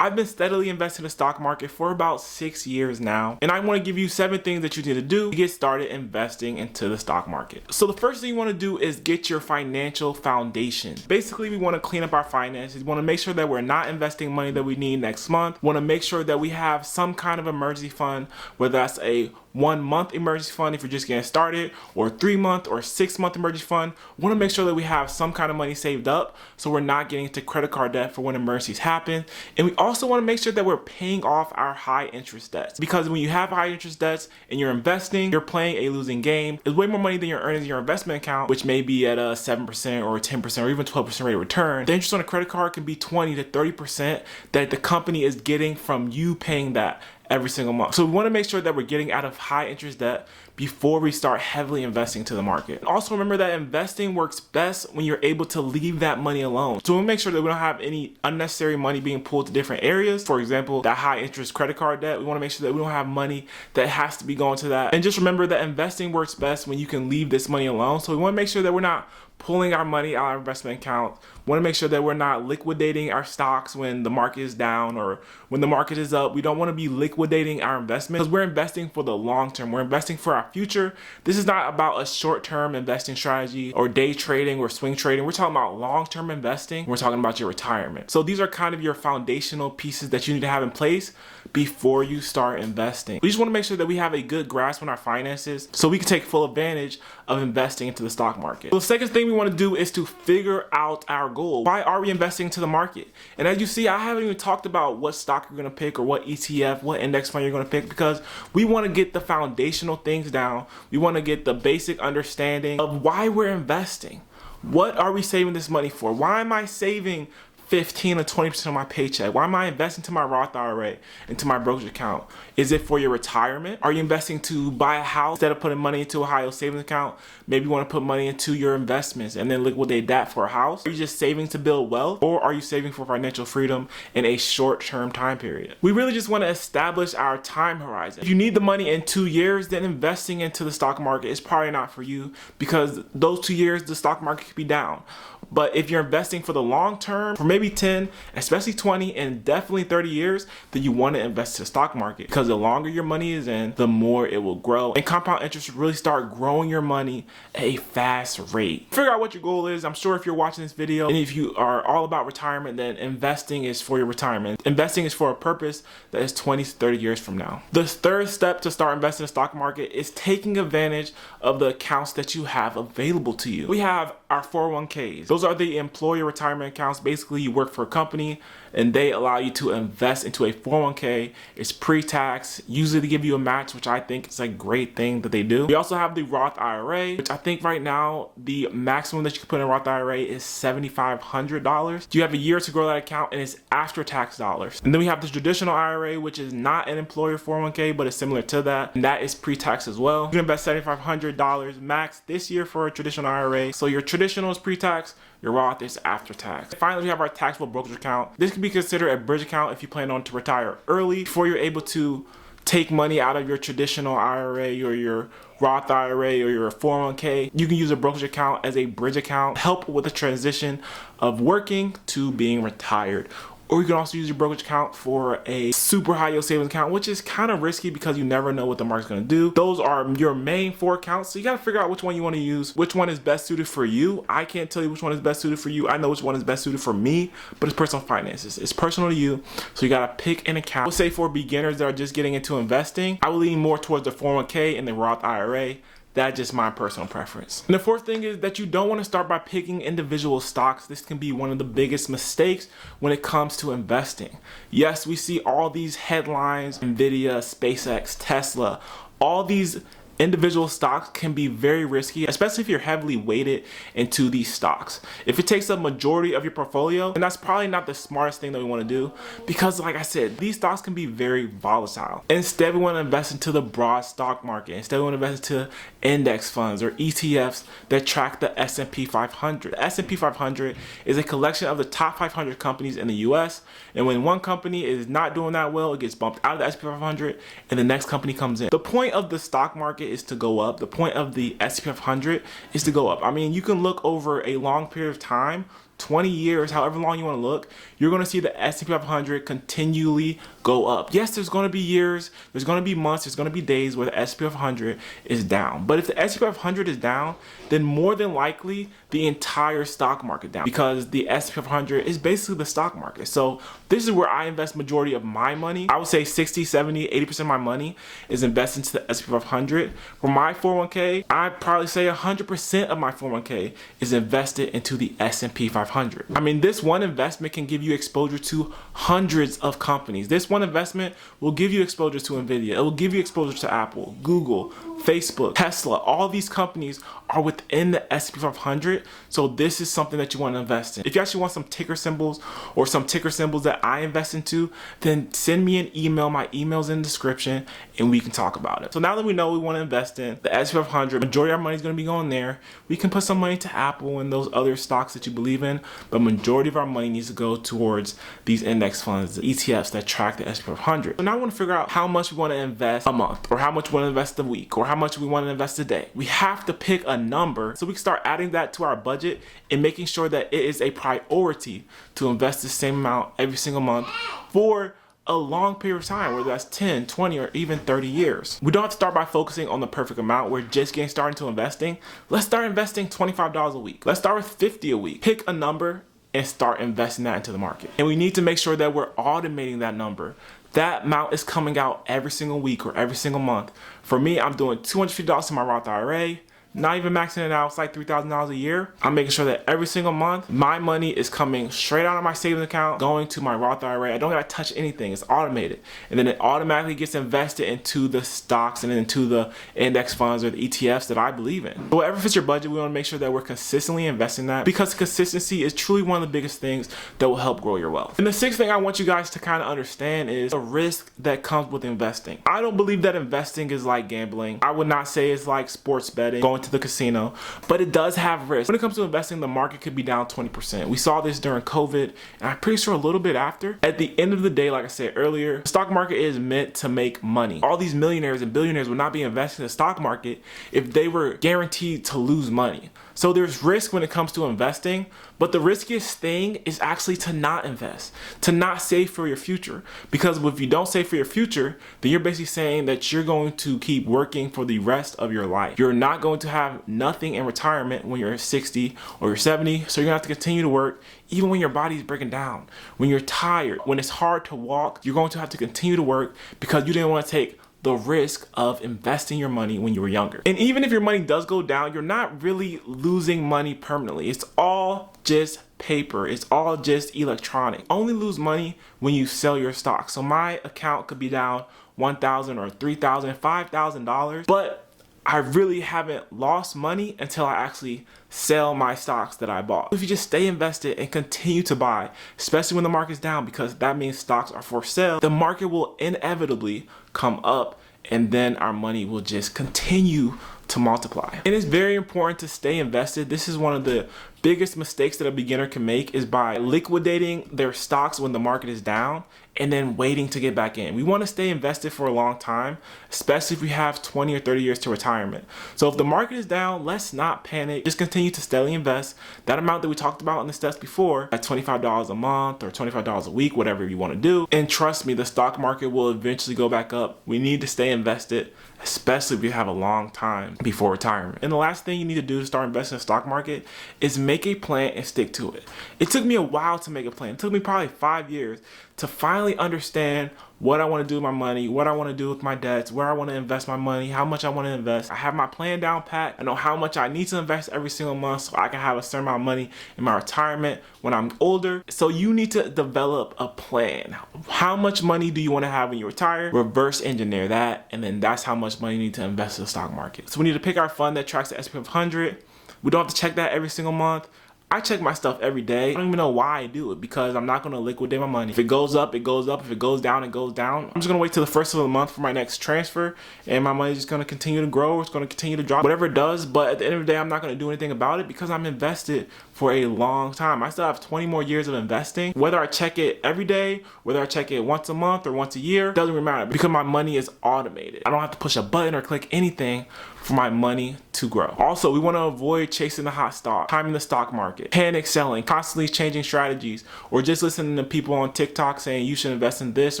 I've been steadily investing in the stock market for about 6 years now, and I want to give you 7 things that you need to do to get started investing into the stock market. So the first thing you want to do is get your financial foundation. Basically, we want to clean up our finances. We want to make sure that we're not investing money that we need next month. We want to make sure that we have some kind of emergency fund, whether that's a 1-month emergency fund if you're just getting started, or 3-month or 6-month emergency fund. We want to make sure that we have some kind of money saved up so we're not getting into credit card debt for when emergencies happen. And we also want to make sure that we're paying off our high interest debts, because when you have high interest debts and you're investing, you're playing a losing game. It's way more money than you're earning in your investment account, which may be at a 7% or 10% or even 12% rate of return. The interest on a credit card can be 20 to 30% that the company is getting from you paying that every single month. So we want to make sure that we're getting out of high interest debt before we start heavily investing to the market. Also remember that investing works best when you're able to leave that money alone. So we make sure that we don't have any unnecessary money being pulled to different areas. For example, that high interest credit card debt, we want to make sure that we don't have money that has to be going to that. And just remember that investing works best when you can leave this money alone. So we want to make sure that we're not pulling our money out of our investment account. We want to make sure that we're not liquidating our stocks when the market is down or when the market is up. We don't want to be liquidating our investment, because we're investing for the long term. We're investing for our future. This is not about a short-term investing strategy or day trading or swing trading. We're talking about long-term investing. We're talking about your retirement. So these are kind of your foundational pieces that you need to have in place before you start investing. We just want to make sure that we have a good grasp on our finances so we can take full advantage of investing into the stock market. So the second thing we want to do is to figure out our goal. Why are we investing into the market? And as you see, I haven't even talked about what stock you're going to pick or what ETF, what index fund you're going to pick, because we want to get the foundational things down. We want to get the basic understanding of why we're investing. What are we saving this money for? Why am I saving 15 or 20% of my paycheck? Why am I investing to my Roth IRA, into my brokerage account? Is it for your retirement? Are you investing to buy a house instead of putting money into a high yield savings account? Maybe you want to put money into your investments and then liquidate that for a house. Are you just saving to build wealth, or are you saving for financial freedom in a short-term time period? We really just want to establish our time horizon. If you need the money in 2 years, then investing into the stock market is probably not for you, because those 2 years the stock market could be down. But if you're investing for the long term, for maybe 10, especially 20, and definitely 30 years, then you want to invest in the stock market, because the longer your money is in, the more it will grow. And compound interest really start growing your money at a fast rate. Figure out what your goal is. I'm sure if you're watching this video and if you are all about retirement, then investing is for your retirement. Investing is for a purpose that is 20 to 30 years from now. The third step to start investing in the stock market is taking advantage of the accounts that you have available to you. We have our 401ks. Those are the employer retirement accounts. Basically, you work for a company and they allow you to invest into a 401k. It's pre-tax. Usually they give you a match, which I think is a great thing that they do. We also have the Roth IRA, which I think right now the maximum that you can put in a Roth IRA is $7,500. You have a year to grow that account, and it's after tax dollars. And then we have the traditional IRA, which is not an employer 401k, but it's similar to that, and that is pre-tax as well. You can invest $7,500 max this year for a traditional IRA. So your traditional is pre-tax, your Roth is after tax. Finally, we have our taxable brokerage account. This can be considered a bridge account if you plan on to retire early, before you're able to take money out of your traditional IRA or your Roth IRA or your 401k. You can use a brokerage account as a bridge account, help with the transition of working to being retired. Or you can also use your brokerage account for a super high yield savings account, which is kind of risky because you never know what the market's going to do. Those are your main 4 accounts. So you got to figure out which one you want to use, which one is best suited for you. I can't tell you which one is best suited for you. I know which one is best suited for me, but it's personal finances. It's personal to you. So you got to pick an account. I would say for beginners that are just getting into investing, I would lean more towards the 401k and the Roth IRA. That's just my personal preference. And the fourth thing is that you don't want to start by picking individual stocks. This can be one of the biggest mistakes when it comes to investing. Yes, we see all these headlines, Nvidia, SpaceX, Tesla, all these individual stocks can be very risky, especially if you're heavily weighted into these stocks. If it takes a majority of your portfolio, then that's probably not the smartest thing that we want to do, because like I said, these stocks can be very volatile. Instead, we want to invest into the broad stock market. Instead, we want to invest into index funds or ETFs that track the S&P 500. The S&P 500 is a collection of the top 500 companies in the US, and when one company is not doing that well, it gets bumped out of the S&P 500 and the next company comes in. The point of the stock market is to go up. The point of the S&P 500 is to go up. I mean, you can look over a long period of time 20 years, however long you want to look, you're going to see the S&P 500 continually go up. Yes, there's going to be years, there's going to be months, there's going to be days where the S&P 500 is down. But if the S&P 500 is down, then more than likely the entire stock market down, because the S&P 500 is basically the stock market. So this is where I invest majority of my money. I would say 60, 70, 80% of my money is invested into the S&P 500. For my 401k, I'd probably say 100% of my 401k is invested into the S&P 500. I mean, this one investment can give you exposure to hundreds of companies. This one investment will give you exposure to Nvidia. It will give you exposure to Apple, Google, Facebook, Tesla. All these companies are within the S&P 500. So this is something that you want to invest in. If you actually want some ticker symbols or some ticker symbols that I invest into, then send me an email. My email's in the description and we can talk about it. So now that we know we want to invest in the S&P 500, majority of our money is going to be going there. We can put some money to Apple and those other stocks that you believe in, but majority of our money needs to go towards these index funds, the ETFs that track the S&P 500. So now I want to figure out how much we want to invest a month, or how much we want to invest a week, or how much we want to invest a day. We have to pick a number so we can start adding that to our budget and making sure that it is a priority to invest the same amount every single month for a long period of time, whether that's 10, 20, or even 30 years. We don't have to start by focusing on the perfect amount. We're just getting started into investing. Let's start investing $25 a week. Let's start with $50 a week. Pick a number and start investing that into the market. And we need to make sure that we're automating that number. That amount is coming out every single week or every single month. For me, I'm doing $250 in my Roth IRA. Not even maxing it out, it's like $3,000 a year. I'm making sure that every single month, my money is coming straight out of my savings account, going to my Roth IRA. I don't gotta touch anything, it's automated. And then it automatically gets invested into the stocks and into the index funds or the ETFs that I believe in. So whatever fits your budget, we wanna make sure that we're consistently investing that, because consistency is truly one of the biggest things that will help grow your wealth. And the sixth thing I want you guys to kind of understand is the risk that comes with investing. I don't believe that investing is like gambling. I would not say it's like sports betting, going to the casino, but it does have risk. When it comes to investing, the market could be down 20%. We saw this during COVID, and I'm pretty sure a little bit after. At the end of the day, like I said earlier, the stock market is meant to make money. All these millionaires and billionaires would not be investing in the stock market if they were guaranteed to lose money. So there's risk when it comes to investing, but the riskiest thing is actually to not invest, to not save for your future. Because if you don't save for your future, then you're basically saying that you're going to keep working for the rest of your life. You're not going to have nothing in retirement when you're 60 or you're 70, so you're gonna have to continue to work even when your body's breaking down, when you're tired, when it's hard to walk. You're going to have to continue to work because you didn't want to take the risk of investing your money when you were younger. And even if your money does go down, you're not really losing money permanently. It's all just paper. It's all just electronic. Only lose money when you sell your stock. So my account could be down $1,000 or $3,000, $5,000, but I really haven't lost money until I actually sell my stocks that I bought. If you just stay invested and continue to buy, especially when the market's down, because that means stocks are for sale, the market will inevitably come up, and then our money will just continue to multiply. And it's very important to stay invested. This is one of the biggest mistakes that a beginner can make, is by liquidating their stocks when the market is down and then waiting to get back in. We want to stay invested for a long time, especially if we have 20 or 30 years to retirement. So if the market is down, let's not panic. Just continue to steadily invest that amount that we talked about in the steps before, at $25 a month or $25 a week, whatever you want to do. And trust me, the stock market will eventually go back up. We need to stay invested, especially if you have a long time before retirement. And the last thing you need to do to start investing in the stock market is make a plan and stick to it. It took me a while to make a plan. It took me probably 5 years to finally understand what I want to do with my money, what I want to do with my debts, where I want to invest my money, how much I want to invest. I have my plan down pat. I know how much I need to invest every single month so I can have a certain amount of money in my retirement when I'm older. So you need to develop a plan. How much money do you want to have when you retire? Reverse engineer that, and then that's how much money you need to invest in the stock market. So we need to pick our fund that tracks the S&P 500. We don't have to check that every single month. I check my stuff every day. I don't even know why I do it, because I'm not going to liquidate my money. If it goes up, it goes up. If it goes down, it goes down. I'm just going to wait till the first of the month for my next transfer, and my money is just going to continue to grow. It's going to continue to drop, whatever it does. But at the end of the day, I'm not going to do anything about it because I'm invested for a long time. I still have 20 more years of investing. Whether I check it every day, whether I check it once a month or once a year, doesn't really matter, because my money is automated. I don't have to push a button or click anything for my money to grow. Also, we want to avoid chasing the hot stock, timing the stock market. market, panic selling, constantly changing strategies, or just listening to people on TikTok saying you should invest in this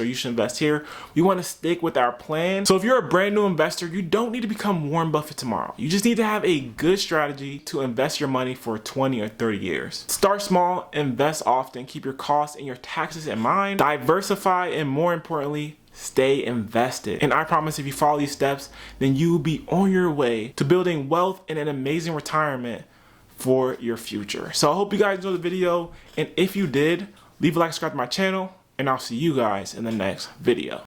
or you should invest here. We want to stick with our plan. So if you're a brand new investor, you don't need to become Warren Buffett tomorrow. You just need to have a good strategy to invest your money for 20 or 30 years. Start small, invest often, keep your costs and your taxes in mind, diversify, and more importantly, stay invested. And I promise if you follow these steps, then you will be on your way to building wealth and an amazing retirement for your future. So I hope you guys enjoyed the video, and if you did, leave a like, subscribe to my channel, and I'll see you guys in the next video.